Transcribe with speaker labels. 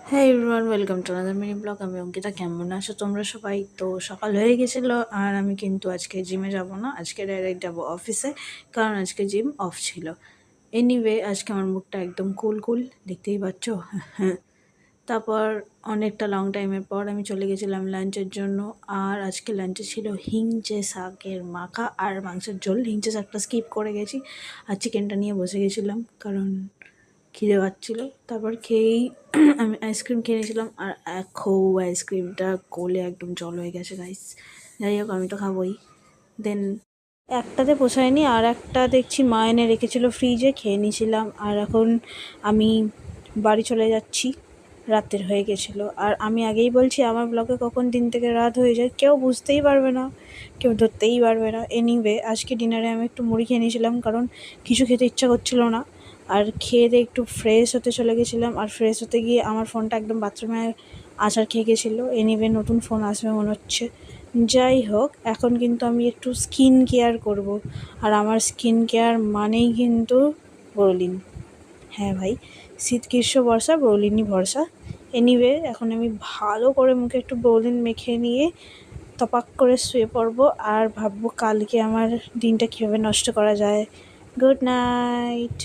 Speaker 1: হ্যাঁ everyone, welcome to another mini blog. আমি অঙ্কিতা। কেমন আছো তোমরা সবাই? তো সকাল হয়ে গেছিলো আর আমি কিন্তু আজকে জিমে যাব না, আজকে ডাইরেক্ট যাব অফিসে, কারণ আজকে জিম অফ ছিল। এনিওয়ে, আজকে আমার মুখটা একদম কুল কুল, দেখতেই পাচ্ছ। হ্যাঁ, তারপর অনেকটা লং টাইমের পর আমি চলে গেছিলাম লাঞ্চের জন্য। আর আজকে লাঞ্চে ছিল হিংচে শাকের মাখা আর মাংসের ঝোল। হিংচে শাকটা স্কিপ করে গেছি আর চিকেনটা নিয়ে বসে গেছিলাম, কারণ খিদে পাচ্ছিল। তারপর খেয়েই আমি আইসক্রিম খেয়ে নিয়েছিলাম, আর আইসক্রিমটা গলে একদম জল হয়ে গেছে গাইস। যাই হোক, আমি তো খাবোই। দেন একটাতে পোষায়নি, আর একটা দেখছি মা এনে রেখেছিল ফ্রিজে, খেয়ে নিয়েছিলাম। আর এখন আমি বাড়ি চলে যাচ্ছি, রাতের হয়ে গেছিলো। আর আমি আগেই বলছি, আমার ব্লগে কখন দিন থেকে রাত হয়ে যায় কেউ বুঝতেই পারবে না, কেউ ধরতেই পারবে না। এনিওয়ে, আজকে ডিনারে আমি একটু মুড়ি খেয়ে নিয়েছিলাম, কারণ কিছু খেতে ইচ্ছা করছিল না। আর খেয়ে দিয়ে একটু ফ্রেশ হতে চলে গেছিলাম, আর ফ্রেশ হতে গিয়ে আমার ফোনটা একদম বাথরুমে আছাড় খেয়ে গেছিলো। এনিওয়ে, নতুন ফোন আসবে মনে হচ্ছে। যাই হোক, এখন কিন্তু আমি একটু স্কিন কেয়ার করব। আর আমার স্কিন কেয়ার মানেই কিন্তু বোরোলিন। হ্যাঁ ভাই, শীত গ্রীষ্ম বর্ষা বোরোলিনই ভরসা। এনিওয়ে, এখন আমি ভালো করে মুখে একটু বোরোলিন মেখে নিয়ে তপাক করে শুয়ে পড়বো, আর ভাববো কালকে আমার দিনটা কীভাবে নষ্ট করা যায়। Good night.